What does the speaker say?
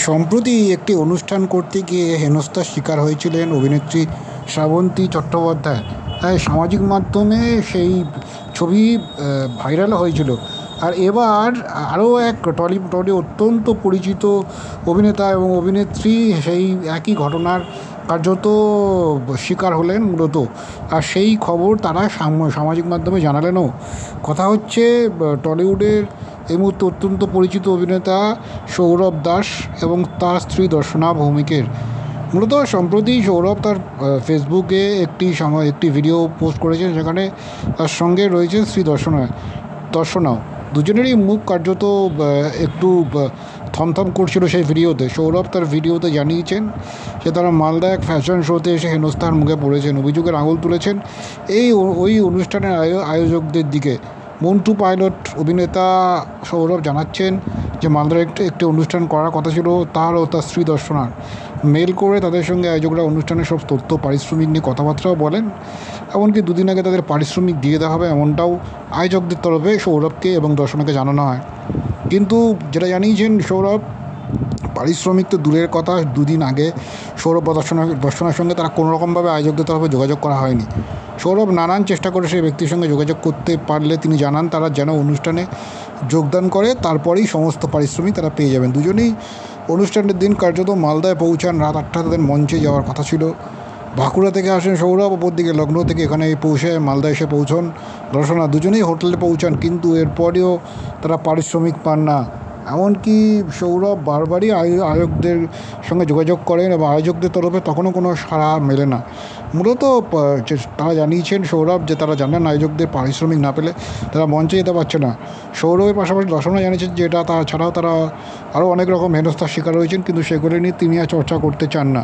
সম্প্রতি একটি অনুষ্ঠান করতে গিয়ে হেনস্থার শিকার হয়েছিলেন অভিনেত্রী শ্রাবন্তী চট্টোপাধ্যায়। সামাজিক মাধ্যমে সেই ছবি ভাইরাল হয়েছিল। আর এবার আরও এক টলিউডে অত্যন্ত পরিচিত অভিনেতা এবং অভিনেত্রী সেই একই ঘটনার কার্যত শিকার হলেন মূলত। আর সেই খবর তারা সামাজিক মাধ্যমে জানালেনও। কথা হচ্ছে টলিউডের এই মুহূর্তে অত্যন্ত পরিচিত অভিনেতা সৌরভ দাস এবং তার স্ত্রী দর্শনা ভৌমিকের। মূলত সম্প্রতি সৌরভ তার ফেসবুকে একটি ভিডিও পোস্ট করেছেন, যেখানে তার সঙ্গে রয়েছে স্ত্রী দর্শনাও। দুজনেরই মুখ কার্যত একটু থমথম করছিল সেই ভিডিওতে। সৌরভ তার ভিডিওতে জানিয়েছেন যে তারা মালদা এক ফ্যাশন শোতে এসে হেনস্থার মুখে পড়েছেন। অভিযোগের আঙুল তুলেছেন ওই অনুষ্ঠানের আয়োজকদের দিকে। মন্টু পাইলট অভিনেতা সৌরভ জানাচ্ছেন যে মালদার একটি অনুষ্ঠান করার কথা ছিল তার ও তার স্ত্রী দর্শনার। মেল করে তাদের সঙ্গে আয়োজকরা অনুষ্ঠানের সব তথ্য পারিশ্রমিক নিয়ে কথাবার্তাও বলেন। এমনকি দুদিন আগে তাদের পারিশ্রমিক দিয়ে দেওয়া হবে, এমনটাও আয়োজকদের তরফে সৌরভকে এবং দর্শনাকে জানানো হয়। কিন্তু যেটা জানিয়েছেন সৌরভ, পারিশ্রমিক তো দূরের কথা, দুদিন আগে সৌরভ বা দর্শনার সঙ্গে তারা কোনোরকমভাবে আয়োজকদের তরফে যোগাযোগ করা হয়নি। সৌরভ নানান চেষ্টা করে সেই ব্যক্তির সঙ্গে যোগাযোগ করতে পারলে তিনি জানান তারা যেন অনুষ্ঠানে যোগদান করে, তারপরেই সমস্ত পারিশ্রমিক তারা পেয়ে যাবেন। দুজনেই অনুষ্ঠানের দিন কার্যত মালদায় পৌঁছান। রাত 8টায় তাদের মঞ্চে যাওয়ার কথা ছিল। বাঁকুড়া থেকে আসেন সৌরভ, ওপর দিকে লখনৌ থেকে এখানে পৌঁছে মালদা এসে পৌঁছন দর্শনা। দুজনেই হোটেলে পৌঁছান, কিন্তু এরপরেও তারা পারিশ্রমিক পান না। এমনকি সৌরভ বারবারই আয়োজকদের সঙ্গে যোগাযোগ করেন এবং আয়োজকদের তরফে তখনও কোনো সাড়া মেলে না। মূলত তারা জানিয়েছেন সৌরভ যে তারা জানেন আয়োজকদের পারিশ্রমিক না পেলে তারা মঞ্চে যেতে পারছে না। সৌরভের পাশাপাশি দর্শনা জানিয়েছেন যে এটা তাছাড়াও তারা আরও অনেক রকম হেনস্থার শিকার হয়েছেন, কিন্তু সেগুলো নিয়ে তিনি আর চর্চা করতে চান না।